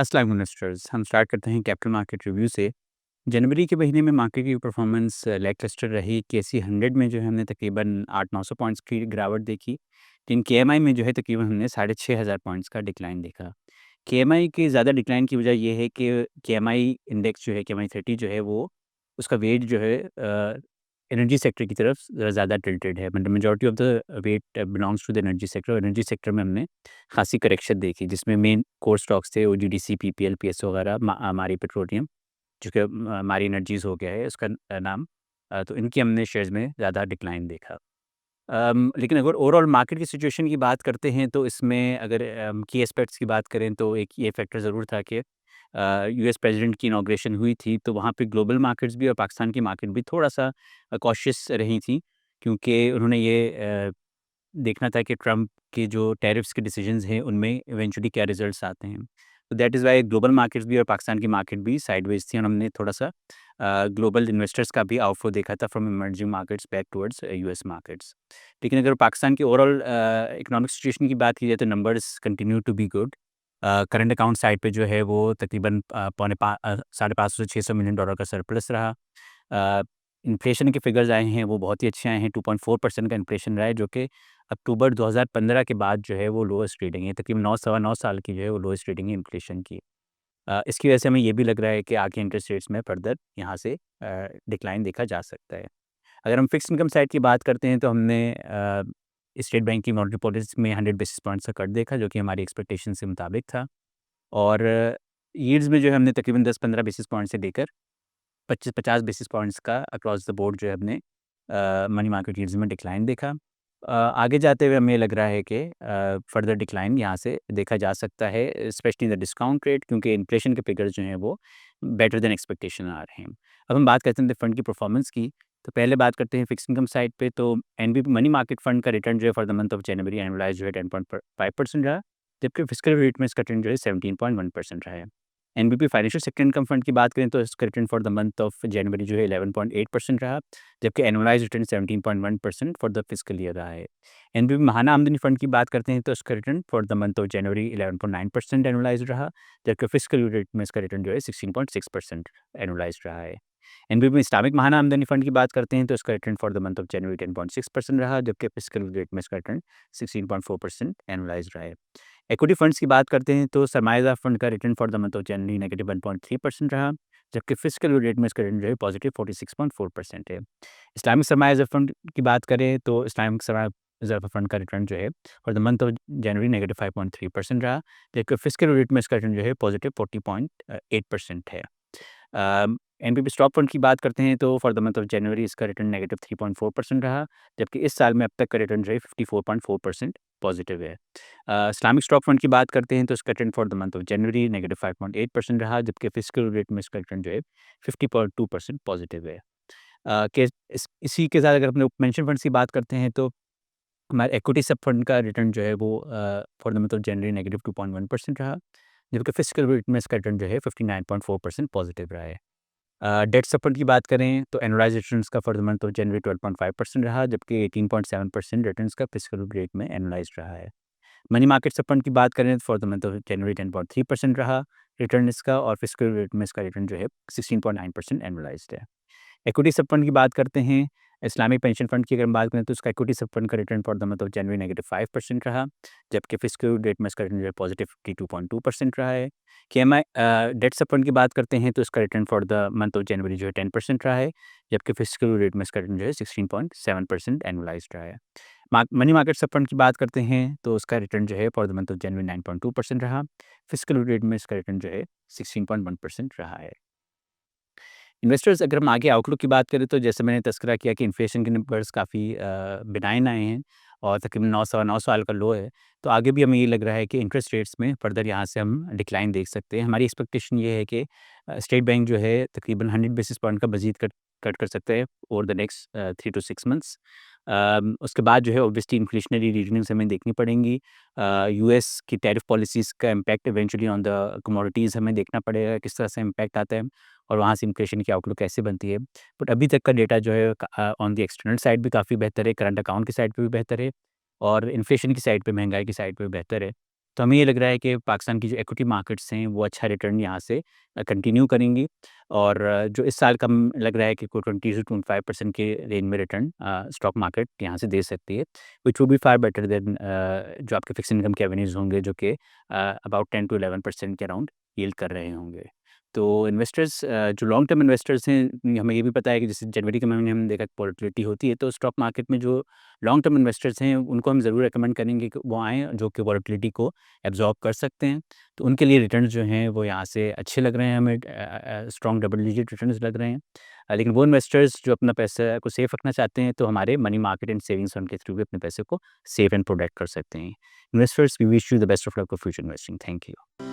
अस्सलाम वालेकुम इन्वेस्टर्स। हम स्टार्ट करते हैं कैपिटल मार्केट रिव्यू से। जनवरी के महीने में मार्केट की परफॉर्मेंस लैकलस्टर रही। केएसई 100 में जो है हमने तकरीबन 800-900 पॉइंट्स की गिरावट देखी। लेकिन केएमआई में जो है तकरीबन हमने 6500 पॉइंट्स का डिक्लाइन देखा। केएमआई की ज़्यादा डिक्लाइन की वजह ये है कि केएमआई इंडेक्स जो है केएमआई 30 जो है वो उसका वेट जो है एनर्जी सेक्टर की तरफ ज़्यादा टिल्टेड है। मतलब majority of the weight belongs to the energy sector और एनर्जी सेक्टर में हमने खासी करेक्शन देखी जिसमें मेन कोर स्टॉक्स थे ओजीडीसी, पीपीएल, पीएसओ वगैरह, मारी पेट्रोलियम जो कि मारी एनर्जीज़ हो गया है उसका नाम। तो इनकी हमने शेयर्स में ज़्यादा डिक्लाइन देखा। लेकिन अगर ओवरऑल मार्केट की सिचुएशन की बात करते हैं तो इसमें अगर की एस्पेक्ट्स की बात करें तो एक ये फैक्टर ज़रूर था कि यूएस प्रेसिडेंट की इनॉग्रेशन हुई थी तो वहाँ पे ग्लोबल मार्केट्स भी और पाकिस्तान की मार्केट भी थोड़ा-सा कॉशियस रही थी क्योंकि उन्होंने ये देखना था कि ट्रम्प के जो टैरिफ्स के डिसीजंस हैं उनमें इवेंचुअली क्या रिजल्ट्स आते हैं। तो that is why global markets भी और पाकिस्तान की मार्केट भी साइडवेज थी और हमने थोड़ा-सा ग्लोबल इन्वेस्टर्स का भी आउटफ्लो देखा था from emerging markets back towards US markets. लेकिन अगर पाकिस्तान की ओवरऑल इकोनॉमिक सिचुएशन की बात की जाए तो numbers continue to be good. Current account side पे जो है वो तकरीबन साढ़े 500 से 600 मिलियन डॉलर का सरप्लस रहा। इन्फ्लेशन के फिगर्स आए हैं वो बहुत ही अच्छे आए हैं। 2.4% का इन्फ्लेशन रहा है जो कि अक्टूबर 2015 के बाद जो है वो लोएस्ट रीडिंग है। तकरीबन 9 सवा 9 साल की जो है वो लोएस्ट रीडिंग है इन्फ्लेशन की। इसकी वजह से हमें ये भी लग रहा है कि आगे इंटरेस्ट रेट्स में फर्दर यहाँ से डिक्लाइन देखा जा सकता है। अगर हम फिक्स्ड इनकम साइड की बात करते हैं तो हमने स्टेट बैंक की मॉनेटरी पॉलिसी में 100 बेसिस पॉइंट्स का कट देखा जो कि हमारी एक्सपेक्टेशन से मुताबिक था। और यील्ड्स में जो है हमने तकरीबन 10-15 बेसिस पॉइंट से लेकर 25-50 बेसिस पॉइंट्स का अक्रॉस द बोर्ड जो है हमने मनी मार्केट यील्ड्स में डिक्लाइन देखा। आगे जाते हुए हमें लग रहा है कि फर्दर डिक्लाइन यहाँ से देखा जा सकता है specially in the discount rate क्योंकि इन्फ्लेशन के फिगर्स जो हैं वो बेटर देन एक्सपेक्टेशन आ रहे हैं। अब हम बात करते हैं फंड की परफॉर्मेंस की, तो पहले बात करते हैं फिक्स्ड इनकम साइड पे। तो एनबीपी मनी मार्केट फंड का रिटर्न जो है for the month of January annualise जो है 10.5% रहा, जबकि फिस्कल रेट में इसका रिटर्न जो है 17.1% रहा है। NBP financial sector income fund की बात करें तो इसका return for the month of January जो है 11.8% रहा, जबकि annualised return 17.1% for the fiscal year रहा है। एनबीपी महाना आमदनी फंड की बात करते हैं तो इसका return for the month of जनवरी 11.9% एनुअलाइज़्ड रहा, जबकि फिस्कल रेट में इसका रिटर्न जो है 16.6% एनुअलाइज़्ड रहा है। एनबीपी में इस्लामिक महाना आमदनी फंड की बात करते हैं तो इसका return for the month of जनवरी 10.6% रहा, जबकि फिस्कल रेट में इसका रिटर्न 16.4% एनुअलाइज़्ड रहा है। इक्विटी फंड्स की बात करते हैं तो सरमायादार फंड का return for the month of January negative 1.3% रहा, जबकि फिस्कल रेट में इसका रिटर्न जो है पॉजिटिव 46.4% है। इस्लामिक सरमायादार फंड की बात करें तो इस्लामिक सरमायादार फंड का रिटर्न जो है for the month of January negative 5.3% रहा, जबकि फिस्कल रेट में इसका रिटर्न जो है पॉजिटिव 40.8% है। एनपीपी स्टॉक फंड की बात करते हैं तो फॉर द मंथ ऑफ जनवरी इसका रिटर्न नेगेटिव 3.4% रहा, जबकि इस साल में अब तक का रिटर्न जो है 54.4% पॉजिटिव है। इस्लामिक स्टॉक फंड की बात करते हैं तो इसका return for the month of January negative 5.8% रहा, जबकि फिस्कल रेट में इसका रिटर्न जो है 50.2% पॉजिटिव है। इसी के साथ अगर अपने पेंशन फंड्स की बात करते हैं तो हमारे इक्विटी सब फंड का रिटर्न जो है वो for the month of January negative 2.1% रहा, जबकि फिस्कल रेट में इसका रिटर्न जो है 59.4% पॉजिटिव रहा है। डेट सब फंड की बात करें तो एनुअलाइज़्ड रिटर्न्स का फॉर द मंथ ऑफ जनवरी 12.5% रहा, जबकि 18.7% रिटर्न्स का फिस्कल रेट में एनुअलाइज़्ड रहा है। मनी मार्केट सब फंड की बात करें तो फॉर द मंथ ऑफ जनवरी 10.3% रहा रिटर्न इसका, और फिस्कल रेट में इसका रिटर्न जो है 16.9% एनुअलाइज़्ड है। इक्विटी सब फंड की बात करते हैं, इस्लामिक पेंशन फंड की अगर हम बात करें तो उसका इक्विटी सब फंड का return for the month of January negative 5% रहा, जबकि फिस्कल रेट में इसका रिटर्न जो है पॉजिटिव 52.2% रहा है। केएमआई डेट सब फंड की बात करते हैं तो इसका return for the month of January जो है 10% रहा है, जबकि फिस्कल रेट में इसका रिटर्न जो है 16.7% एनुअलाइज़्ड रहा है। मनी मार्केट सब फंड की बात करते हैं तो उसका रिटर्न जो है फॉर द मंथ ऑफ जनवरी 9.2% रहा, फिस्कल रेट में इसका रिटर्न जो है 16.1% रहा है। इन्वेस्टर्स अगर हम आगे आउटलुक की बात करें तो जैसे मैंने तज़किरा किया कि इन्फ्लेशन के नंबर्स काफ़ी बेनाइन आए हैं और तकरीबन 9 सवा 9 साल का लो है। तो आगे भी हमें ये लग रहा है कि इंटरेस्ट रेट्स में फर्दर यहाँ से हम डिक्लाइन देख सकते हैं। हमारी एक्सपेक्टेशन ये है कि स्टेट बैंक जो है तकरीबन 100 बेसिस पॉइंट का मज़ीद कट कट कर सकता है over the next 3 to 6 months. उसके बाद जो है ऑब्वियसली इन्फ्लेशनरी रीजनिंग्स हमें देखनी पड़ेंगी। यूएस की टैरिफ पॉलिसीज़ का impact eventually on the commodities हमें देखना पड़ेगा, किस तरह से इम्पैक्ट आता है और वहाँ से इन्फ्लेशन की आउटलुक कैसे बनती है। बट अभी तक का डेटा जो है ऑन द एक्सटर्नल साइड भी काफ़ी बेहतर है, करंट अकाउंट की साइड पे भी बेहतर है और इन्फ्लेशन की साइड पे, महंगाई की साइड पे भी बेहतर है। तो हमें ये लग रहा है कि पाकिस्तान की जो इक्विटी मार्केट्स हैं वो अच्छा रिटर्न यहाँ से कंटिन्यू करेंगी और जो इस साल का लग रहा है कि कोई 20 से 25% के रेंज में रिटर्न स्टॉक मार्केट यहाँ से दे सकती है, which will be far better than जो आपके फिक्स इनकम के एवेन्यूज़ होंगे जो कि अबाउट 10 टू 11% के अराउंड यील्ड कर रहे होंगे। तो इन्वेस्टर्स जो लॉन्ग टर्म इन्वेस्टर्स हैं, हमें ये भी पता है कि जैसे जनवरी के महीने में हमने देखा वोलेटिलिटी होती है, तो स्टॉक मार्केट में जो लॉन्ग टर्म इन्वेस्टर्स हैं, उनको हम ज़रूर रिकमेंड करेंगे कि वो आएँ, जो कि वोलेटिलिटी को एब्ज़ॉर्ब कर सकते हैं। तो उनके लिए रिटर्न्स जो हैं, वो यहाँ से अच्छे लग रहे हैं हमें, स्ट्रॉन्ग डबल डिजिट रिटर्न्स लग रहे हैं। लेकिन वो इन्वेस्टर्स जो अपना पैसा को सेफ रखना चाहते हैं, तो हमारे money market and savings fund के थ्रू भी अपने पैसे को सेफ एंड प्रोटेक्ट कर सकते हैं। Investors, we wish you the best of luck for future investing. Thank you.